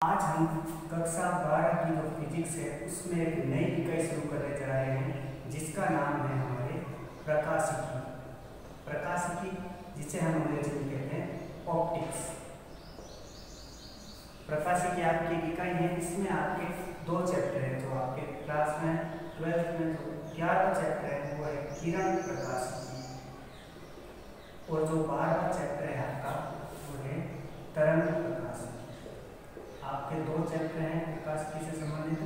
आज हम कक्षा 12 की जो फिजिक्स है उसमें एक नई इकाई शुरू करने जा रहे हैं जिसका नाम है हमारे प्रकाशिकी। प्रकाशिकी जिसे हम अंग्रेजी में कहते हैं ऑप्टिक्स। प्रकाशिकी आपकी एक इकाई है। इसमें आपके दो चैप्टर हैं जो आपके क्लास में 12th में जो 11वां चैप्टर है वो है किरण प्रकाशिकी और जो 12वां चैप्टर है आपका वो है तरंग प्रकाशिकी। आपके दो चैप्टर हैं प्रकाशिकी से संबंधित,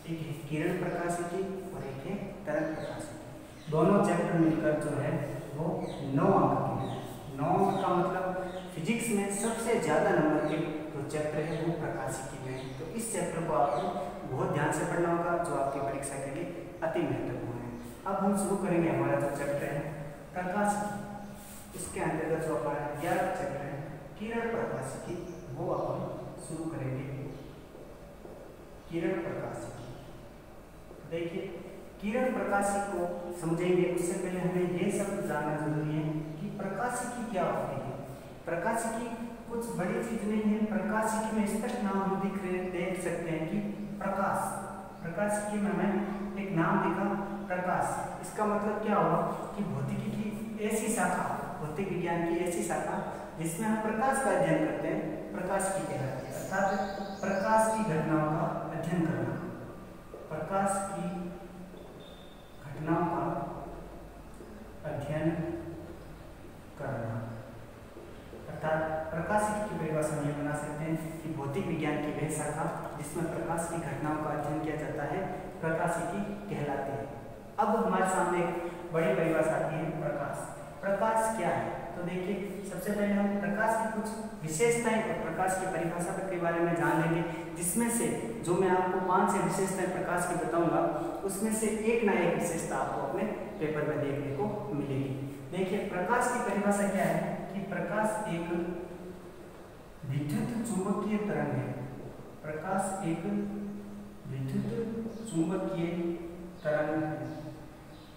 एक है किरण प्रकाशिकी और एक है तरंग प्रकाशिकी। दोनों चैप्टर मिलकर जो है वो 9 अंक के हैं। 9 अंक का मतलब फिजिक्स में सबसे ज़्यादा नंबर के जो चैप्टर है वो प्रकाशिकी में है। तो इस चैप्टर को आपको बहुत ध्यान से पढ़ना होगा जो आपकी परीक्षा के लिए अति महत्वपूर्ण है। अब हम शुरू करेंगे हमारा जो चैप्टर है प्रकाशिकी। इसके अंतर्गत जो हमारा 11वां चैप्टर है किरण प्रकाशिकी वो अपन शुरू करेंगे। किरण प्रकाशिकी, देखिए किरण प्रकाशिकी को समझेंगे उससे पहले हमें ये सब जानना जरूरी है कि प्रकाशिकी क्या होती है। प्रकाशिकी कुछ बड़ी चीज नहीं है। प्रकाशिकी में स्पष्ट नाम हम देख सकते हैं कि प्रकाश। प्रकाशिकी में हमें एक नाम दिखा प्रकाश। इसका मतलब क्या हुआ कि भौतिकी की ऐसी शाखा, भौतिक विज्ञान की ऐसी शाखा जिसमें हम प्रकाश का अध्ययन करते हैं प्रकाशिकी कहलाती है। अर्थात प्रकाश की घटनाओं का अध्ययन करना, प्रकाश की घटनाओं का अध्ययन करना। अर्थात प्रकाशिकी की परिभाषा हम ये बना सकते हैं कि भौतिक विज्ञान की वह शाखा जिसमें प्रकाश की घटनाओं का अध्ययन किया जाता है प्रकाशिकी कहलाती है। अब हमारे सामने एक बड़ी परिभाषा आती है प्रकाश। प्रकाश क्या है? तो देखिए सबसे पहले हम प्रकाश की कुछ विशेषताएं और प्रकाश की परिभाषा के बारे में जान लेंगे, जिसमें से जो मैं आपको 5 विशेषताएं प्रकाश की बताऊंगा उसमें से एक ना एक विशेषता आपको अपने पेपर में देखने को मिलेगी। देखिए प्रकाश की परिभाषा क्या है कि प्रकाश एक विद्युत चुंबकीय तरंग है। प्रकाश एक विद्युत चुंबकीय तरंग है।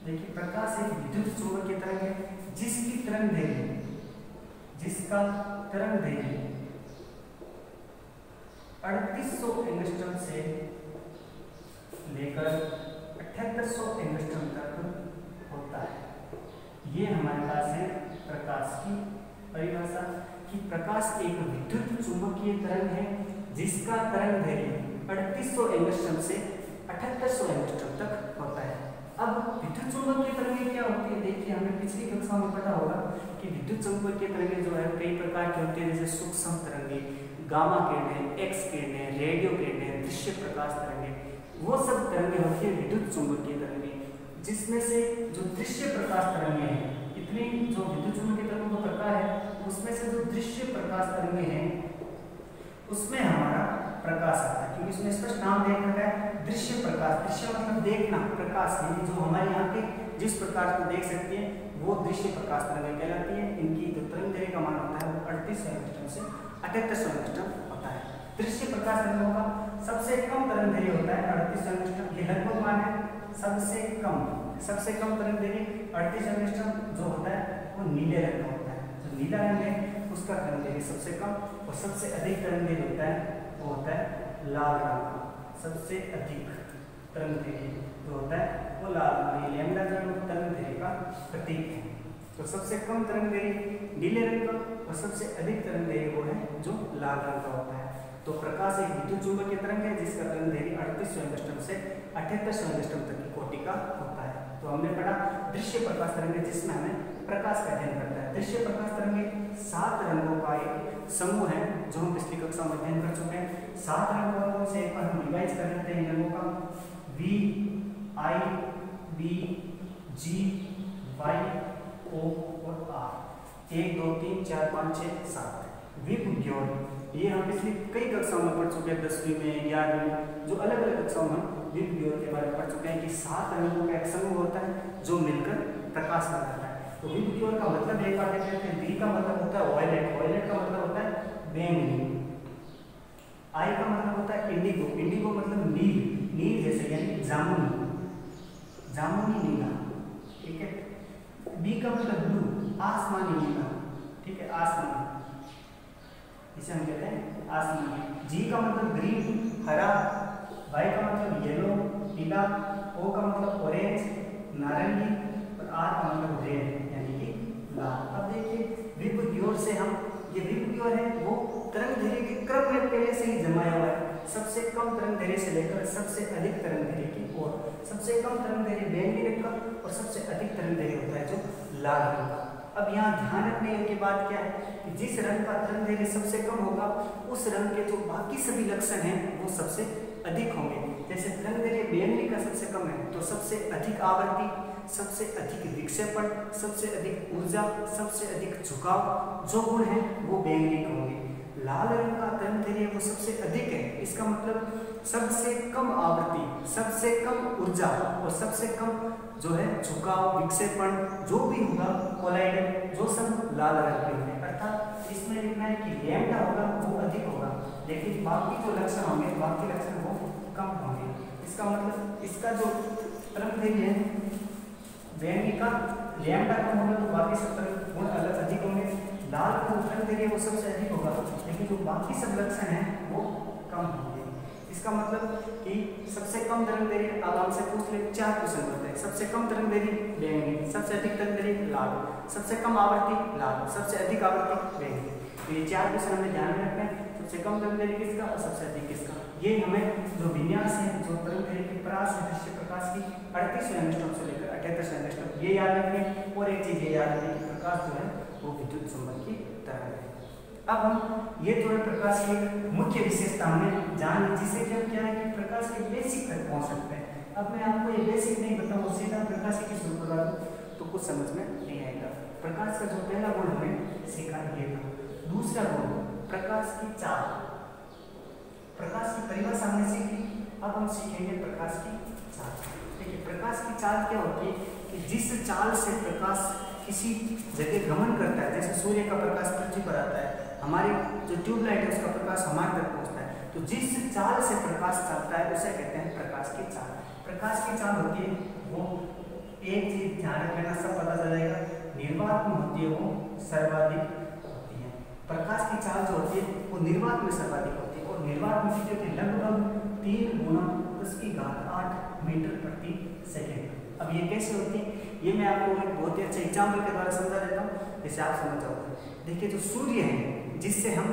देखिए प्रकाश एक विद्युत चुंबकीय तरंग है जिसकी तरंग दैर्घ्य, जिसका तरंग दैर्घ्य 3800 एंगस्ट्रॉम से लेकर 7800 एंगस्ट्रॉम तक होता है। ये हमारे पास है प्रकाश की परिभाषा कि प्रकाश एक विद्युत चुंबकीय तरंग है जिसका तरंग दैर्घ्य 3800 एंगस्ट्रॉम से 7800 एंगस्ट्रॉम तक होता है। अब विद्युत चुंबकीय तरंगें क्या होती है? देखिए हमें पिछली कक्षा में पता होगा कि विद्युत चुंबकीय तरंगें जो है कई प्रकार की होती है, जैसे सूक्ष्म तरंगें, गामा किरणें, एक्स किरणें, रेडियो किरणें, दृश्य प्रकाश तरंगें, वो सब तरंगें होती है विद्युत चुंबकीय तरंगें। जिसमें से जो दृश्य प्रकाश तरंगें हैं, इतनी जो विद्युत चुंबकीय तरंगों का प्रकार है उसमें से जो दृश्य प्रकाश तरंगें हैं उसमें हमारा प्रकाश आता है, क्योंकि इसमें स्पष्ट नाम देख रखा है दृश्य प्रकाश। दृश्य मतलब देखना, प्रकाश यानी जो हमारी आंखें जिस प्रकाश को देख सकती हैं वो दृश्य प्रकाश तरंगें कहलाती है। इनकी जो तरंग दैर्घ्य का मान होता है वो 3800 एंगस्ट्रॉम से 7800 एंगस्ट्रॉम होता है। दृश्य प्रकाश तरंगों का सबसे कम तरंग दैर्घ्य होता है 3800 एंगस्ट्रॉम। ये लगभग मान है सबसे कम तरंग दैर्घ्य 3800 एंगस्ट्रॉम जो होता है वो नीले रंग का होता है। जो नीला रंग है उसका तरंग दैर्घ्य सबसे कम और सबसे अधिक तरंग दैर्घ्य होता है वो होता है लाल रंग का। सबसे अधिक तरंग दैर्घ्य जो होता है वो लाल रंग, ये लैम्डा जो तरंग दैर्घ्य का प्रतीक है। तो सबसे कम तरंग दैर्घ्य नीले रंग का और सबसे अधिक तरंग दैर्घ्य वो है जो लाल रंग का होता है। तो प्रकाश एक विद्युत चुंबकीय तरंग है जिसका तरंग दैर्घ्य 3800 एंगस्ट्रॉम से 7800 एंगस्ट्रॉम तक की कोटि का होता है। तो हमने पढ़ा दृश्य प्रकाश तरंगें जिसमें हमें प्रकाश का अध्ययन करता है। दृश्य प्रकाश तरंगें 7 रंगों का एक समूह है जो हम पिछली कक्षा में अध्ययन कर चुके हैं। 7 रंगों से एक बार हम रिवाइज कर लेते हैं रंगों का। V, I, B, G, Y, O और R। 1 2 3 4 5 6 7 विभुज्योत, ये हम पिछली कई कक्षाओं में पढ़ चुके हैं। 10वीं में, 11वीं में, जो अलग अलग कक्षाओं में विभुज्योत के बारे में पढ़ चुके हैं कि 7 रंगों का एक समूह होता है जो मिलकर प्रकाश बनाता है। तो विभुज्योत का मतलब एक बार देख लेते हैं। V का मतलब होता है वायलेट, वायलेट का मतलब होता है बैंगनी। I का मतलब होता है इंडिगो, इंडिगो मतलब नील, नील जैसे यानी जामुनी, जामुनी नीला, ठीक है। B का मतलब ब्लू, आसमानी नीला, ठीक है, आसमानी। इसे हम कहते हैं आसमानी। जी का मतलब ग्रीन हरा, वाई का मतलब येलो पीला, ओ का मतलब ऑरेंज नारंगी और आर का मतलब रेड यानी कि लाल। अब देखिए विप की ओर से हम ये विप की ओर है वो तरंग दैर्घ्य के क्रम में पहले से ही जमाया हुआ है, सबसे कम तरंग दैर्घ्य से लेकर सबसे अधिक तरंग दैर्घ्य की ओर। सबसे कम तरंग दैर्घ्य बैंगनी रंग का और सबसे अधिक तरंग दैर्घ्य होता है जो लाल रंग का। अब यहाँ ध्यान रखने की बात क्या है कि जिस रंग का तरंग दैर्घ्य सबसे कम होगा उस रंग के जो बाकी सभी लक्षण हैं वो सबसे अधिक होंगे। जैसे तरंग दैर्घ्य बैंगनी का सबसे कम है तो सबसे अधिक आवृत्ति, सबसे अधिक विक्षेपण, सबसे अधिक ऊर्जा, सबसे अधिक झुकाव जो गुण है वो बैंगनी के होंगे। लाल रंग का तरंग दैर्घ्य वो सबसे अधिक है, इसका मतलब सबसे कम आवृत्ति, सबसे कम ऊर्जा और सबसे कम जो है झुकाव विक्षेपण जो भी होगा कोलाइडर जो सब लाल रंग के होंगे। अर्थात इसमें लिखना है कि लैम्डा होगा वो अधिक होगा लेकिन बाकी जो लक्षण होंगे बाकी लक्षण वो कम होंगे। इसका मतलब इसका जो तरंग दैर्घ्य है बैंगनी का लैम्डा कम होगा तो बाकी सब तरंग गुण अलग अधिक होंगे। लाल का जो तरंग दैर्घ्य वो सबसे अधिक होगा लेकिन जो बाकी सब लक्षण हैं वो कम होंगे। इसका मतलब कि सबसे कम तरंग दैर्घ्य अब हमसे पूछ ले 4 क्वेश्चन होते हैं। सबसे कम तरंग दैर्घ्य बैंगनी, सबसे अधिक तरंग दैर्घ्य लाल, सबसे कम आवृत्ति लाल, सबसे अधिक आवृत्ति बैंगनी। तो ये 4 क्वेश्चन हमें ध्यान में रखना है, सबसे कम तरंग दैर्घ्य किसका और सबसे अधिक किसका। ये हमें जो विन्यास है जो तरंग दैर्घ्य की परास है दृश्य प्रकाश की 38 एंगस्ट्रॉम से लेकर 78 एंगस्ट्रॉम ये याद रखिए। और एक चीज ये याद रखिए कि प्रकाश जो है वो विद्युत चुंबक की तरह है। अब हम ये जो है प्रकाश की मुख्य विशेषता हमें जान जिसे कि हम क्या है कि प्रकाश के बेसिक तक पहुंच सकते हैं। अब मैं आपको ये बेसिक नहीं बताऊँ सीधा प्रकाश की शुरू करा दूँ तो कुछ समझ में नहीं आएगा। प्रकाश का जो पहला गुण हमें सीखा ये था। दूसरा गुण प्रकाश की चाल, प्रकाश की परिभाषा हमने सीखी, अब हम सीखेंगे प्रकाश की चाल। देखिए प्रकाश की चाल क्या होती है कि जिस चाल से प्रकाश किसी जगह गमन करता है, जैसे सूर्य का प्रकाश पृथ्वी पर आता है, हमारी जो ट्यूबलाइट है उसका प्रकाश हमारे तक पहुंचता है, तो जिस चाल से प्रकाश चलता है उसे कहते हैं प्रकाश की चाल। प्रकाश की चाल होती है वो एक चीज ध्यान रखना सब पता चल जाएगा, निर्वात में होती है वो सर्वाधिक होती है। प्रकाश की चाल जो होती है वो निर्वात में सर्वाधिक होती है और निर्वात में कितनी होती है लगभग 3 × 10⁸ मीटर प्रति सेकेंड। अब ये कैसे होती है ये मैं आपको एक बहुत ही अच्छे एग्जाम्पल के द्वारा समझा देता हूँ जिससे आप समझ जाओगे। देखिए जो सूर्य है जिससे हम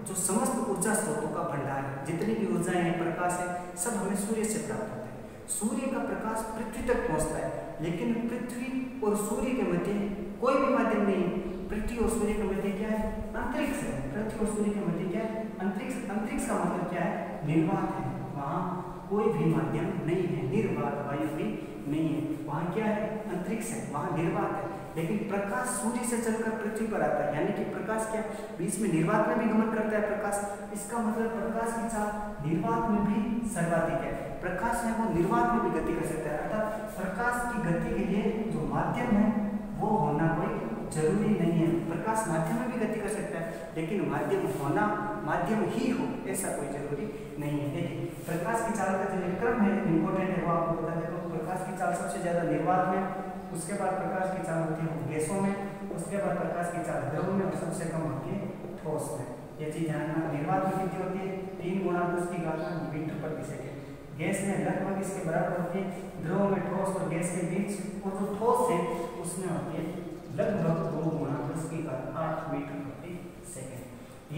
जो समस्त ऊर्जा स्रोतों का भंडार है, जितनी भी ऊर्जाएं हैं प्रकाश है सब हमें सूर्य से प्राप्त होते हैं। सूर्य का प्रकाश पृथ्वी तक पहुंचता है लेकिन पृथ्वी और सूर्य के मध्य कोई भी माध्यम नहीं। पृथ्वी और सूर्य के मध्य क्या है अंतरिक्ष है। पृथ्वी और सूर्य के मध्य क्या है अंतरिक्ष। अंतरिक्ष का मतलब क्या है निर्वात है, वहाँ कोई भी माध्यम नहीं है, निर्वात वायु भी नहीं है, वहाँ क्या है अंतरिक्ष है, वहाँ निर्वात है। लेकिन प्रकाश सूर्य से चलकर पृथ्वी पर आता है यानी कि प्रकाश क्या बीच में निर्वात में भी गमन करता है प्रकाश। इसका मतलब प्रकाश की चाल निर्वात में भी सर्वाधिक है। प्रकाश है वो निर्वात में भी गति कर सकता है। अर्थात प्रकाश की गति के लिए जो माध्यम है वो होना कोई जरूरी नहीं है। प्रकाश माध्यम में भी गति कर सकता है लेकिन माध्यम होना माध्यम ही हो ऐसा कोई जरूरी नहीं है। देखिए प्रकाश की चाल का जो क्रम है इंपॉर्टेंट है वो आपको बता देता हूँ। प्रकाश की चाल सबसे ज्यादा निर्वात में, उसके बाद प्रकाश की चाल होती है गैसों में, उसके बाद प्रकाश की चाल द्रव में और सबसे कम होती है ठोस में। ये चीज ध्यान रखना। निर्वात में कितनी होती है 3 × 10⁻⁷ मीटर प्रति सेकेंड। गैस में लगभग इसके बराबर होती है। द्रव में ठोस और गैस के बीच और जो ठोस है उसमें होती है लगभग 2 × 10⁸ मीटर प्रति सेकेंड।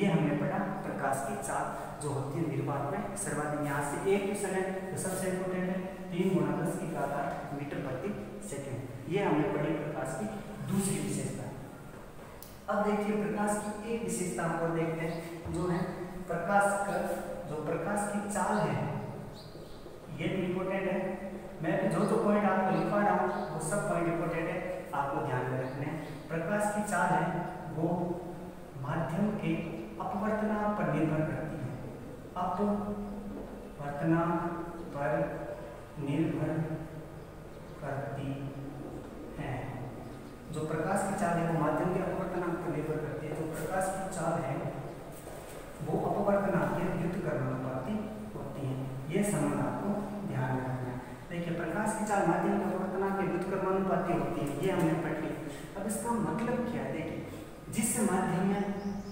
ये हमने पढ़ा प्रकाश की चाल जो होती है निर्वात में सर्वाधिक। यहाँ से एक क्वेश्चन है जो सबसे इम्पोर्टेंट है 3 × 10⁸ मीटर प्रति सेकेंड। ये हमने पढ़ी प्रकाश की दूसरी विशेषता। अब देखिए प्रकाश की एक विशेषता हम और देखते हैं जो है प्रकाश का जो प्रकाश की चाल है ये भी इम्पोर्टेंट है। मैं जो पॉइंट आपको लिखवा रहा हूँ वो सब पॉइंट इम्पोर्टेंट है, आपको ध्यान में रखने हैं। प्रकाश की चाल है वो माध्यम के अपवर्तनांक पर निर्भर करती है। अपवर्तनांक पर निर्भर करती है। जो प्रकाश की चाल है वो माध्यम के अपवर्तनांक पर निर्भर करती है। जो प्रकाश की चाल है वो अपवर्तनांक के व्युत्क्रमानुपाती होती है। ये संबंध आपको ध्यान में रखना है। देखिए प्रकाश की चाल माध्यम के अपवर्तनांक के व्युत्क्रमानुपाती होती है, ये हमने पढ़ लिया। अब इसका मतलब क्या है देखिए जिस माध्यम में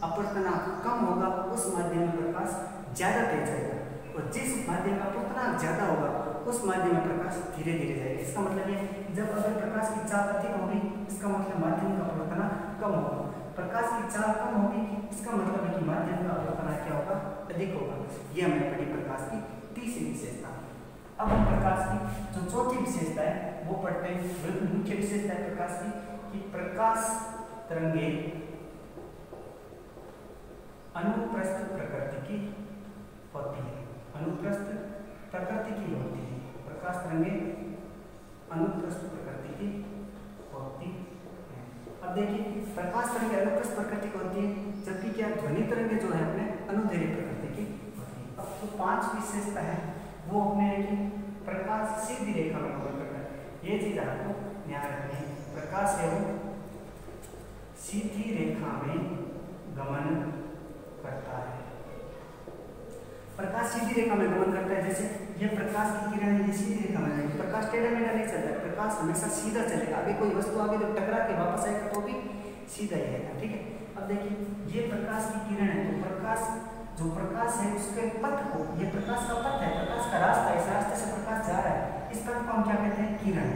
अपवर्तनांक कम होगा उस माध्यम में प्रकाश ज्यादा तेज जाएगा, और जिस माध्यम में अपवर्तनांक ज्यादा होगा उस माध्यम में प्रकाश धीरे धीरे जाएगा। इसका मतलब ये, जब अगर प्रकाश की चाल अधिक होगी इसका मतलब माध्यम का अपवर्तनांक कम होगा, प्रकाश की चाल कम होगी इसका मतलब है कि माध्यम का अपवर्तनांक क्या होगा, अधिक होगा। ये हमने पढ़ी प्रकाश की तीसरी विशेषता। अब हम प्रकाश की जो चौथी विशेषता है वो पढ़ते हैं। मुख्य विशेषता है प्रकाश की कि प्रकाश तरंगे अनुप्रस्थ प्रकृति की होती है, अनुप्रस्थ प्रकृति की होती है। प्रकाश तरंगे अनुप्रस्थ प्रकृति की होती है। अब देखिए प्रकाश तरंगे अनुप्रस्थ प्रकृति की होती है, जबकि क्या ध्वनि तरंगे जो है अपने अनुदैर्घ्य प्रकृति की होती है। अब जो 5 विशेषता है वो अपने है कि प्रकाश सीधी रेखा में गमन करता है। ये चीज आपको ध्यान रखनी है, प्रकाश एवं सीधी रेखा में गमन करता है। प्रकाश सीधी रेखा में गमन करता है, जैसे ये प्रकाश की किरण ये सीधी रेखा में जाएगी, प्रकाश टेढ़ा मेढ़ा नहीं चलता है, प्रकाश हमेशा सीधा चलेगा। अभी कोई वस्तु आगे तो टकरा के वापस आएगा तो भी सीधा ही आएगा, ठीक है। अब देखिए ये प्रकाश की किरण है, तो प्रकाश जो प्रकाश है उसके पथ को, ये प्रकाश का पथ है, प्रकाश का रास्ता है, इस रास्ते से प्रकाश जा रहा है, इस पथ को हम क्या कहते हैं, किरण।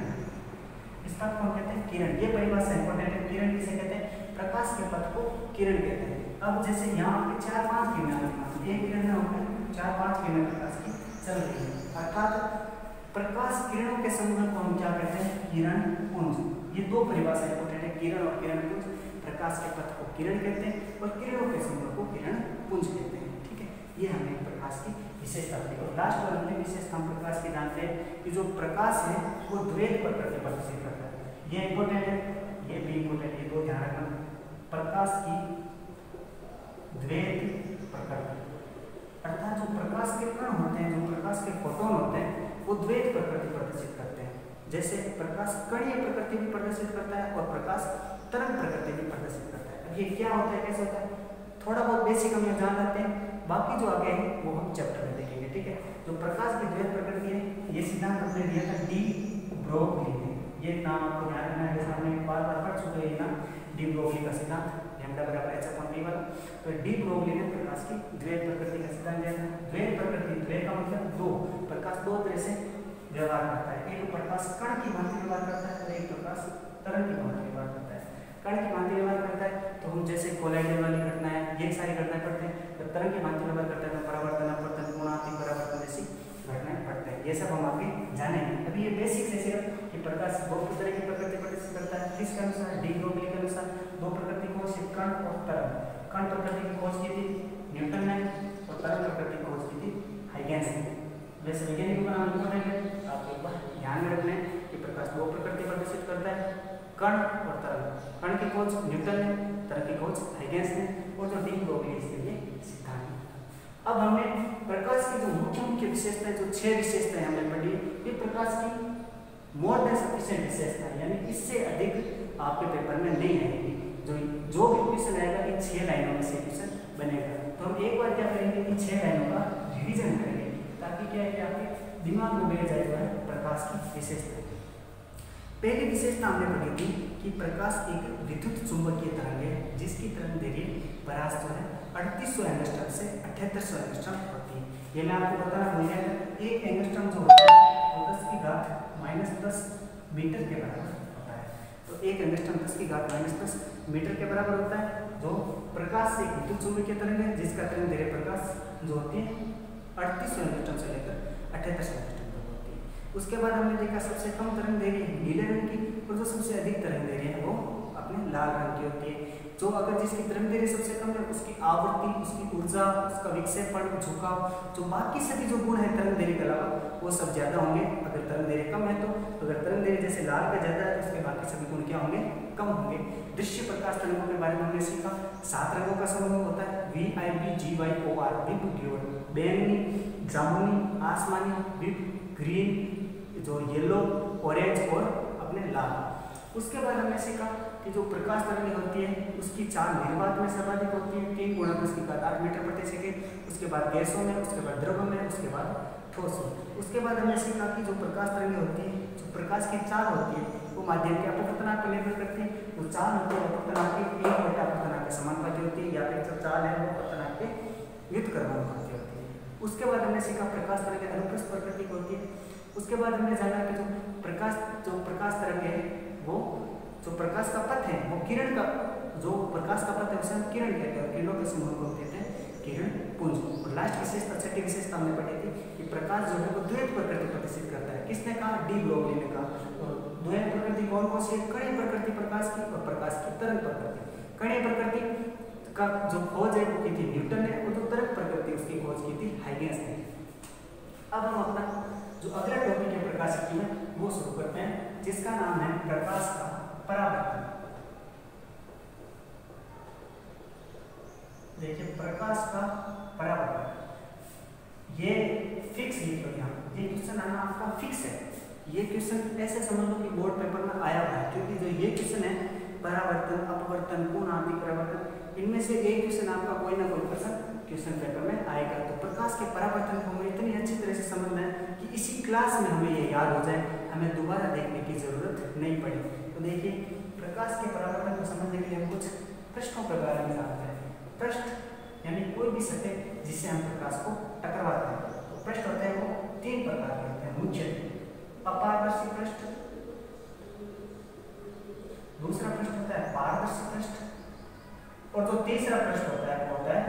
इस पथ को हम कहते हैं किरण। ये परिभाषा इंपॉर्टेंट है, किरण किसे कहते हैं, प्रकाश के पथ को किरण कहते हैं। अब जैसे यहाँ पे 4-5 किरणें, एक किरण में होकर 4-5 किरणें प्रकाश की चल रही है, अर्थात प्रकाश किरणों के समूह को हम क्या कहते हैं, किरण पुंज। ये 2 परिभाषा इंपॉर्टेंट है, किरण और किरण पुंज। प्रकाश के पथ को किरण कहते हैं और किरणों के समूह को किरण पुंज कहते हैं, ठीक है। ये हमने प्रकाश की विशेषता पढ़ी। और लास्ट और अंतिम विशेषता हम प्रकाश की जानते हैं कि जो प्रकाश है वो द्वैत प्रकृति प्रदर्शित करता है। ये इंपॉर्टेंट है, ये भी इंपॉर्टेंट है, ये 2 ध्यान रखना। प्रकाश की द्वैत प्रकृति, अर्थात जो प्रकाश के कण होते हैं, जो प्रकाश के फोटोन होते हैं वो द्वैत प्रकृति प्रदर्शित करते हैं। जैसे प्रकाश कणीय प्रकृति भी प्रदर्शित करता है और प्रकाश तरंग प्रकृति भी प्रदर्शित करता है। अब ये क्या होता है, कैसे होता है, थोड़ा बहुत बेसिक हम यहाँ जान लेते हैं, बाकी जो आगे है वो हम चैप्टर में देखेंगे, ठीक है। जो प्रकाश की द्वैत प्रकृति है ये सिद्धांत हमने दिया था डी ब्रोगली ने। ये नाम आपको ध्यान रखना है, हमने बार-बार पढ़ चुके हैं ना, डी ब्रोगली का सिद्धांत, लैम्डा बराबर h अपॉन v वाला। तो डी ब्रोगली ने प्रकाश की द्वैत प्रकृति का सिद्धांत दिया था। द्वैत प्रकृति, द्वैत का मतलब 2, प्रकाश 2 तरह से व्यवहार करता है, एक प्रकाश कण की भांति व्यवहार करता है और एक प्रकाश तरंग की भांति व्यवहार करता है। कण की भांति व्यवहार करता है तो हम जैसे कोलाइडल वाली घटनाएं, ये सारी घटनाएं पढ़ते हैं। जब तरंग की भांति व्यवहार करता है तो परावर्तन, अपवर्तन, कोणात्मक परावर्तन जैसी घटनाएं पढ़ते हैं। ये सब हम आगे जानेंगे। अभी ये बेसिक से सिर्फ कि प्रकाश 2 तरह की प्रकृति प्रदर्शित करता है, किसके अनुसार, डी ब्रोगली के अनुसार। 2 प्रकृति कौन सी, कण और तरंग। कण प्रकृति की खोज की थी न्यूटन ने और तरंग प्रकृति की खोज की थी हाइगेंस ने। वैसे वैज्ञानिकों का नाम इंपॉर्टेंट है, आप एक बार ध्यान में रखना है कि प्रकाश 2 प्रकृति प्रदर्शित करता है, कण और तरंग। कण की खोज न्यूटन ने, तरंग की खोज हाइगेंस ने, और जो डी ब्रोगली इसके लिए सिद्धांत। अब हमने प्रकाश की जो मुख्य विशेषताएं, जो 6 विशेषताएं हमने पढ़ी, ये प्रकाश की मोर देन सफिशिएंट विशेषता, यानी इससे अधिक आपके पेपर में नहीं आएगी। जो भी क्वेश्चन आएगा इन 6 लाइनों में से क्वेश्चन बनेगा। तो हम एक बार क्या करेंगे, इन 6 लाइनों का रिवीजन करेंगे ताकि क्या है कि आपके दिमाग में बैठ जाएगा प्रकाश की विशेषता। पहली विशेषता हमने पढ़ी थी कि प्रकाश एक विद्युत चुंबकीय तरंग है जिसकी तरंग दैर्घ्य परास जो है 3800 एंगस्ट्रॉम से 7800 एंगस्ट्रॉम होती है। ये मैं आपको बताना भूल गया था, 1 एंगस्ट्रॉम जो होता है वो 10⁻⁻10 मीटर के बराबर होता है। तो 1 एंगस्ट्रॉम 10⁻⁻10 मीटर के बराबर होता है। जो प्रकाश एक विद्युत चुंबकीय तरंग है जिसका तरंग दैर्घ्य प्रकाश जो होती है 3800 एंगस्ट्रॉम से लेकर 7800 एंगस्ट्रॉम तक होती है। उसके बाद हमने देखा सबसे कम तरंग दैर्घ्य नीले रंग की, और जो सबसे अधिक तरंग दैर्घ्य है वो अपने लाल रंग की होती है। जो अगर जिसकी तरंग दैर्घ्य सबसे कम है उसकी आवृत्ति, उसकी ऊर्जा, उसका विक्षेपण, झुकाव, जो बाकी सभी जो गुण है तरंग दैर्घ्य के अलावा वो सब ज्यादा होंगे। अगर तरंग दैर्घ्य कम है तो अगर तरंग दैर्घ्य जैसे लाल का ज्यादा है तो उसके बाकी सभी गुण क्या होंगे, कम होंगे। दृश्य प्रकाश तरंगों के बारे में हमने सीखा। 7 रंगों का समूह होता है, VIB-GYOR, विब, बैंगनी, जामुनी, आसमानी, विब, ग्रीन, जो येलो, ऑरेंज और अपने लाल। उसके बाद हमने सीखा कि जो प्रकाश तरंगें होती है उसकी चाल निर्वात में सर्वाधिक होती है, 3 गुणा उसकी 8 मीटर प्रति सेकेंड। उसके बाद गैसों में, उसके बाद द्रव में, उसके बाद ठोस में। उसके बाद हमने सीखा कि जो प्रकाश तरंगें होती है, जो प्रकाश की चाल होती है वो माध्यम के अपवर्तनांक पर निर्भर करती है। जो चाल होती है अपवर्तनांक की 1/अपवर्तनांक के समानुपाती होती है, या फिर चाल है वो पतना के व्युत्क्रमण होती है। उसके बाद हमने सीखा प्रकाश तरंग की अनुप्रस्थ प्रकृति होती है। उसके बाद हमने जाना कि जो प्रकाश तरंग है वो जो प्रकाश का पथ है वो किरण का जो प्रकाश का पथ है उसे हम किरण कहते हैं और किरणों के समूह को कहते हैं किरण पुंज। और लास्ट विशेषता छठी विशेषता हमने पढ़ी थी कि प्रकाश जो है वो द्वैत प्रकृति प्रदर्शित करता है। किसने कहा? डी ब्रोगली ने कहा। और द्वैत प्रकृति कौन कौन सी है? कणीय प्रकृति प्रकाश की और प्रकाश की तरंग प्रकृति। कणीय प्रकृति का जो खोज है वो की थी न्यूटन ने और जो तरंग प्रकृति उसकी खोज की थी हाइगेंस ने। अब हम अपना जो अगला टॉपिक है प्रकाश की में वो शुरू करते हैं जिसका नाम है प्रकाश का परावर्तन। देखिए प्रकाश का परावर्तन ये फिक्स लिख लो यहाँ, ये क्वेश्चन आना आपका फिक्स है। ये क्वेश्चन ऐसे समझ लो कि बोर्ड पेपर में आया हुआ है क्योंकि जो ये क्वेश्चन है परावर्तन अपवर्तन पूर्ण आंतरिक परावर्तन इनमें से एक क्वेश्चन आपका कोई ना कोई क्वेश्चन पेपर में आएगा। तो प्रकाश के परावर्तन को हमें इतनी अच्छी तरह से समझना है कि इसी क्लास में हमें ये याद हो जाए, हमें दोबारा देखने की जरूरत नहीं पड़ी। तो देखिए प्रकाश के परावर्तन को समझने के लिए हम कुछ पृष्ठों के बारे में जानते हैं। पृष्ठ यानी कोई भी सतह जिससे हम प्रकाश को टकराते हैं। तो पृष्ठ होते हैं वो तीन प्रकार के होते हैं मुख्य, अपारदर्शी पृष्ठ, दूसरा पृष्ठ होता है पारदर्शी पृष्ठ और जो तीसरा पृष्ठ होता है वो होता है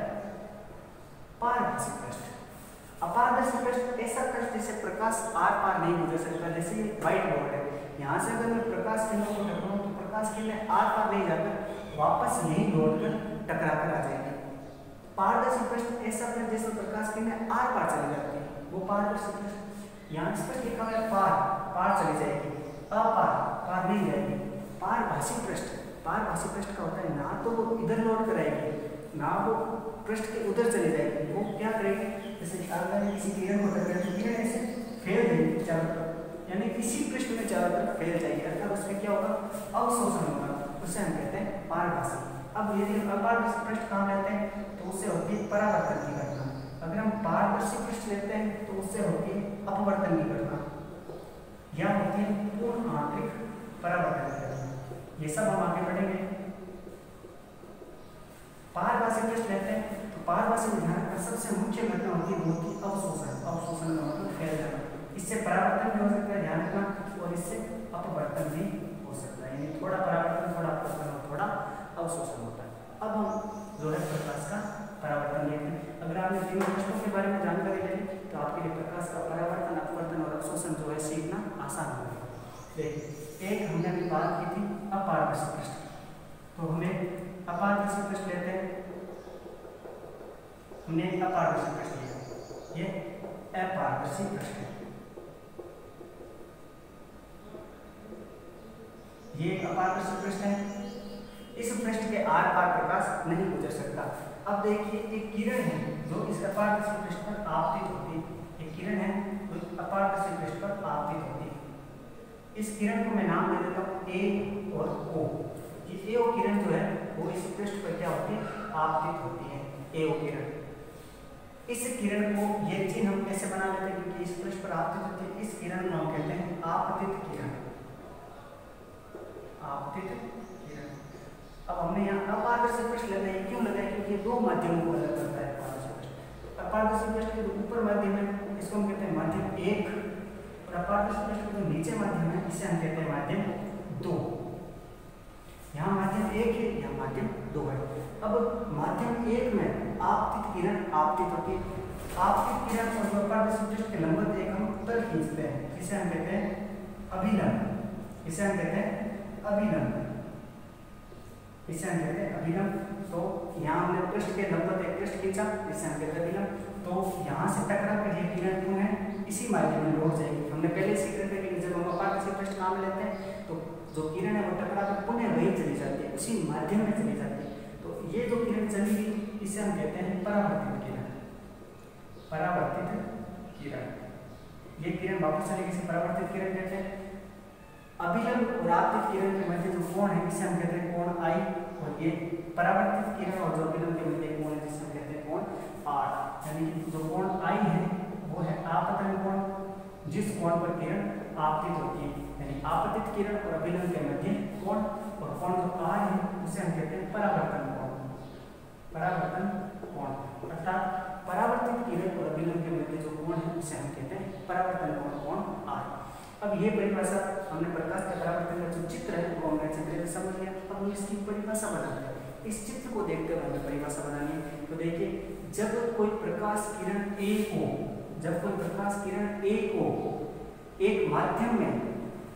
पारदर्शी पृष्ठ। अपारदर्शी पृष्ठ ऐसा पृष्ठ जिससे प्रकाश आर पार नहीं गुजर सकता। जैसे व्हाइट बोर्ड है, यहाँ से अगर मैं प्रकाश किरणों को टकराऊं तो प्रकाश किरणें आर पार नहीं जाकर वापस यहीं लौट कर टकरा कर आ जाएगी। पारदर्शी पृष्ठ ऐसा पृष्ठ जिसमें प्रकाश किरणें आर पार चली जाती है वो पारदर्शी पृष्ठ। यहाँ स्पष्ट लिखा हुआ है पार, पार चली जाएगी, अपार पार नहीं जाएगी। पारभासी पृष्ठ, पारभासी पृष्ठ का होता है ना तो वो इधर लौट कर आएगी ना वो पृष्ठ के उधर चली जाएगी। वो क्या करेगी? जैसे अगर किसी किरण को टकराए तो किरण ऐसे फैल जाएगी चारों तरफ, यानी किसी पृष्ठ में चारों तरफ फैल जाएगी, अर्थात उसमें क्या होगा? अवशोषण होगा, उसे हम कहते हैं पारभासी। अब यदि हम अपारदर्शी पृष्ठ कहाँ लेते हैं तो उससे होती है परावर्तन की घटना। अगर हम पारदर्शी पृष्ठ लेते हैं तो उससे होती है अपवर्तन की घटना या होती है पूर्ण आंतरिक परावर्तन की घटना। ये सब हम आगे पढ़ेंगे। पारभासी पृष्ठ लेते हैं तो पारभासी विधान का सबसे मुख्य घटना होती है वो की अवशोषण। अवशोषण का मतलब फैल जाना, इससे परावर्तन भी हो सकता है ध्यान रखना और इससे अपवर्तन भी हो सकता है, यानी थोड़ा परावर्तन थोड़ा अपवर्तन और थोड़ा अवशोषण होता है। अब हम जो है प्रकाश का परावर्तन लेते हैं। अगर आपने तीनों पृष्ठों के बारे में जानकारी ले तो आपके लिए प्रकाश का परावर्तन अपवर्तन और अवशोषण जो है सीखना आसान होगा। देखिए एक हमने अभी बात की थी अपारदर्शी पृष्ठ, तो हमें अपारदर्शी पृष्ठ लेते हैं। हमने अपारदर्शी पृष्ठ लिया, ये अपारदर्शी पृष्ठ है, ये अपारदर्शी पृष्ठ है। इस पृष्ठ के आर पार प्रकाश नहीं गुजर सकता। अब देखिए एक किरण है जो इस अपारदर्शी पृष्ठ पर आपतित होती है, एक किरण है जो अपारदर्शी पृष्ठ पर आपतित होती है। इस किरण को मैं नाम दे देता हूँ ए और ओ। ये ए ओ किरण जो है वो इस पृष्ठ पर क्या होती है? आपतित होती है, ए ओ किरण। इस किरण को ये चिन्ह हम कैसे बना लेते हैं क्योंकि इस पृष्ठ पर आपतित होती है, इस किरण को हम कहते हैं आपतित किरण, आपतित किरण। अब हमने यहाँ अपारदर्शी पृष्ठ लगाया, क्यों लगाया? क्योंकि ये दो माध्यमों को अलग करता है अपारदर्शी पृष्ठ। अपारदर्शी पृष्ठ के जो ऊपर माध्यम है इसको हम कहते हैं माध्यम 1 और अपारदर्शी पृष्ठ के जो नीचे माध्यम है इसे हम कहते हैं माध्यम 2। यहाँ माध्यम 1 है, यहाँ माध्यम 2 है। अब माध्यम 1 में आपतित किरण आपतित होती है। आपतित किरण और अपारदर्शी पृष्ठ के लंबवत एक हम तल खींचते हैं, इसे हम कहते हैं अभिलंब, इसे हम कहते हैं अभिलंब, इसे हम कहते हैं अभिलंब। तो यहाँ हमने पृष्ठ के लंबवत एक पृष्ठ खींचा, इसे हम कहते हैं अभिलंब। तो यहाँ से टकरा कर ये किरण क्यों है? इसी माध्यम में लौट जाएगी। हमने पहले सीख रहे थे कि जब हम अपारदर्शी पृष्ठ काम लेते हैं तो जो किरण है वो टकरा कर पुनः वही चली जाती है, उसी माध्यम में चली जाती है। तो ये जो किरण चली गई इसे हम कहते हैं परावर्तित किरण, परावर्तित किरण। ये किरण वापस चलेगी, इसे परावर्तित किरण कहते हैं। अभिलंब और आपतित किरण के मध्य जो कोण है इसे हम कहते हैं कोण आई, और ये परावर्तित किरण और जो अभिलंब के मध्य कोण है जिसे हम कहते हैं कोण आर। यानी कि जो कोण आई है वो है आपतन कोण, जिस कोण पर किरण आपतित होती है, यानी आपतित किरण और अभिलंब के मध्य कोण। और कोण जो आर है उसे हम कहते हैं परावर्तन कोण, परावर्तन अर्थात परावर्तित किरण और अभिलंब के मध्य जो कोण है उसे हम कहते हैं परावर्तन कोण, कोण आर। अब ये परिभाषा हमने प्रकाश के परावर्तन का जो चित्र है वो हमने चित्र से समझ लिया। अब हम इसकी परिभाषा बनाते हैं। इस चित्र को देखते हुए हमें परिभाषा बनानी है। तो देखिए, जब कोई प्रकाश किरण ए को, जब कोई प्रकाश किरण ए को एक माध्यम में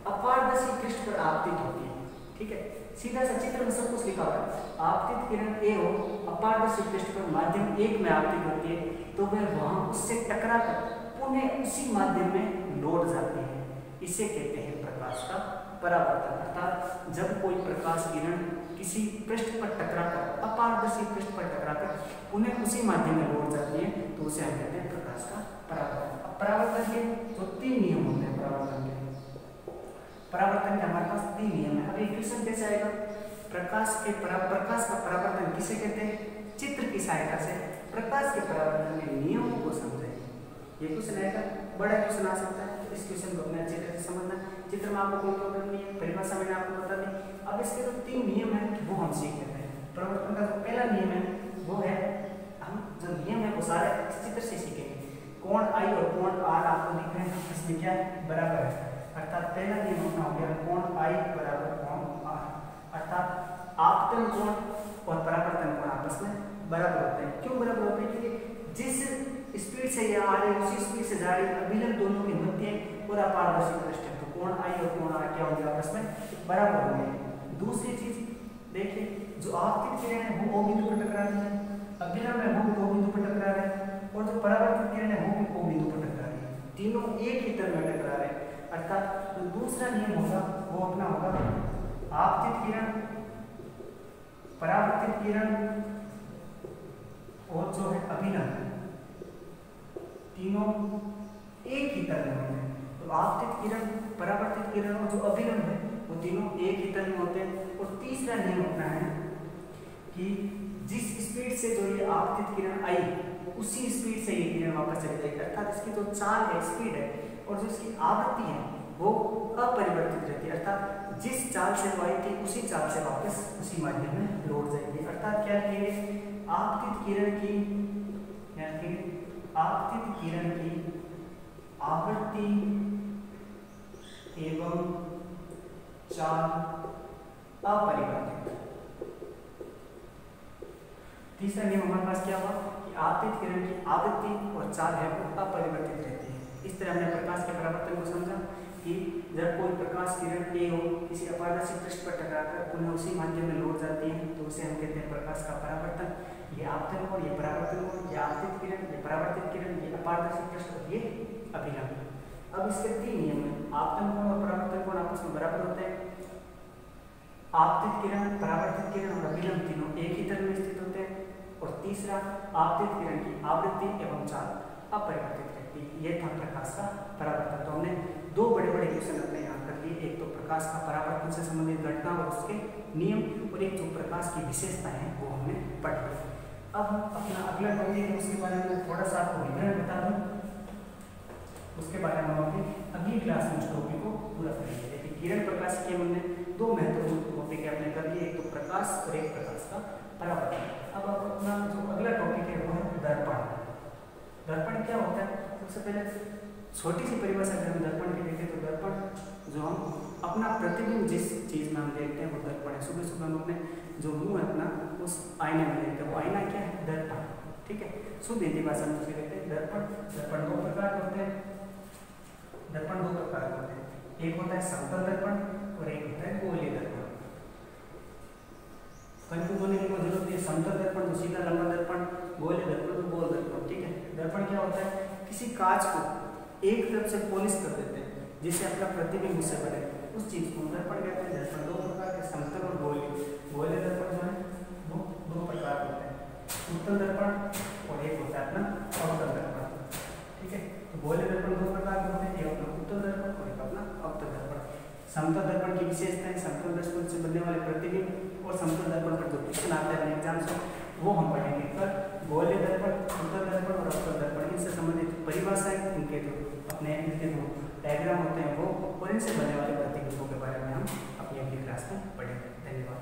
अपारदर्शी पृष्ठ पर आपतित होती है, ठीक है, सीधा सा चित्र में सब कुछ लिखा हुआ है। आपतित किरण ए हो अपारदर्शी पृष्ठ पर माध्यम एक में आपतित होती है, तो वह वहां उससे टकराकर पुनः उसी माध्यम में लौट जाती है। इसे कहते हैं प्रकाश का परावर्तन। अर्थात जब कोई प्रकाश किरण किसी पृष्ठ पर टकराकर, अपारदर्शी पृष्ठ पर टकराकर उन्हें उसी माध्यम में लौट जाती है, तो उसे हम कहते हैं प्रकाश का परावर्तन। अब परावर्तन के जो 3 नियम होते हैं, परावर्तन के हमारे पास 3 नियम है। अब इक्वेशन कैसे आएगा? प्रकाश का परावर्तन किसे कहते हैं? चित्र की सहायता से प्रकाश के परावर्तन के नियमों को समझेंगे। ये क्वेश्चन आएगा, बड़ा क्वेश्चन आ सकता है, तो इस क्वेश्चन को अपने अच्छे तरह से समझना। चित्र में आपको कोई प्रॉब्लम नहीं है, परिभाषा मैंने आपको बता दी। अब इसके जो 3 नियम है वो हम सीख लेते हैं। परावर्तन का जो पहला नियम है वो है, हम जो नियम है वो सारे इस चित्र से सीखेंगे। कोण आई और कोण आर आपको दिख रहे हैं, इसमें क्या है? बराबर है। अर्थात पहला नियम अपना हो गया कोण आई बराबर कोण आर। अर्थात आपतन कोण और परावर्तन कोण आपस में बराबर होते हैं। क्यों बराबर होते हैं? क्योंकि जिस स्पीड से ये आ रही है उसी स्पीड से जा रही है, अभिलंब दोनों के मध्य और अपारदर्शी पृष्ठ है, तो कोण आई और कोण आर क्या होंगे? आपस में बराबर होंगे। दूसरी चीज देखिए, जो आपतित किरण है वो O बिंदु पर टकरा रही है, अभिलंब है वो भी O बिंदु पर टकरा रहे हैं, और जो परावर्तित किरण है वो भी O बिंदु पर टकरा रही है। तीनों एक ही तल में टकरा रहे हैं। अर्थात जो दूसरा नियम होगा वो अपना होगा, आपतित किरण, परावर्तित किरण और जो है अभिलंब, तीनों एक ही तल में होते हैं। तो आपतित किरण, परावर्तित किरण और जो अभिलंब है वो तीनों एक ही तल में होते हैं। और तीसरा नियम अपना है कि जिस स्पीड से जो ये आपतित किरण आई उसी स्पीड से ये किरण वापस चली जाएगी। अर्थात इसकी जो चाल है, स्पीड है, और जो इसकी आवृत्ति है वो अपरिवर्तित रहती है। अर्थात जिस चाल से वो आई थी उसी चाल से वापस उसी माध्यम में लौट जाएगी। अर्थात क्या लिखेंगे? आपतित किरण की, आपतित किरण की आवृत्ति एवं चाल अपरिवर्तित। तीसरा नियम हमारे पास क्या हुआ कि आपतित किरण की आवृत्ति और चाल है वो अपरिवर्तित रहती है। इस तरह हमने प्रकाश के परावर्तन को समझा कि जब कोई प्रकाश किरण ए हो किसी अपारदर्शी पृष्ठ पर टकराकर पुनः उसी माध्यम में लौट जाती है, तो उसे हम कहते हैं प्रकाश का परावर्तन। ये आपतन कोण, ये परावर्तन कोण, ये आपतित किरण, ये परावर्तित किरण, ये अपारदर्शी पृष्ठ और ये अभिलंब। अब इसके 3 नियम हैं। आपतन कोण और परावर्तन कोण आपस में बराबर होते हैं। आपतित किरण, परावर्तित किरण और अभिलंब तीनों एक ही तल में स्थित होते हैं। और तीसरा, आपतित किरण की आवृत्ति एवं चाल अपरिवर्तित रहती है। यह था प्रकाश का परावर्तन। तो हमने 2 बड़े-बड़े क्वेश्चन अपने यहाँ कर लिए। एक तो प्रकाश का परावर्तन से संबंधित घटना और उसके नियम, और एक जो प्रकाश की विशेषताएं हैं वो हमने पढ़ ली। अब हम अपना अगला टॉपिक है उसके बारे में थोड़ा सा आपको विवरण बता दूं, उसके बारे में हम अपनी अगली क्लास में उस टॉपिक को पूरा करेंगे। देखिए, किरण प्रकाश के हमने 2 महत्वपूर्ण टॉपिक अपने कर लिए, एक तो प्रकाश और एक प्रकाश का परावर्तन। अब अपना जो अगला टॉपिक है वो है दर्पण। दर्पण क्या होता है? सबसे पहले छोटी सी परिभाषा अगर हम दर्पण की देखें तो दर्पण जो हम अपना प्रतिबिंब जिस चीज में हम देखते हैं वो दर्पण है। सुबह सुबह हम अपने जो मुंह है अपना उस आईने में देखते हैं, वो आईना क्या है? दर्पण। ठीक है, शुद्ध हिंदी भाषा में उसे कहते हैं दर्पण। दर्पण 2 प्रकार के होते हैं। दर्पण 2 प्रकार के होते हैं। एक होता है समतल दर्पण और एक होता है गोलीय दर्पण। कंफ्यूज होने की कोई जरूरत नहीं है। समतल दर्पण तो सीधा लंबा दर्पण, गोलीय दर्पण तो गोल दर्पण। ठीक है, दर्पण क्या होता है? किसी कांच को एक तरफ से पॉलिश कर देते हैं जिससे अपना प्रतिबिंब उससे बने, उस चीज को दर्पण कहते हैं। दर्पण 2 प्रकार के, समतल और गोलीय। गोलीय दर्पण जो है वो 2 प्रकार के होते हैं, उत्तल दर्पण और एक होता है अपना अवतल दर्पण। ठीक है, तो गोलीय दर्पण 2 प्रकार के होते हैं, एक अपना उत्तल दर्पण और एक अपना अवतल दर्पण। समतल दर्पण की विशेषताएं, समतल दर्पण से बनने वाले प्रतिबिंब और समतल दर्पण पर जो क्वेश्चन आता है एग्जाम से वो हम पढ़ेंगे। पर गोलीय दर्पण, उत्तल दर्पण और अवतल दर्पण इनसे संबंधित परिभाषाएं, इनके जो अपने इनके जो डायग्राम होते हैं वो और इनसे बनने वाले प्रतिबिंबों के बारे में हम अपनी अगली क्लास में पढ़ेंगे। धन्यवाद।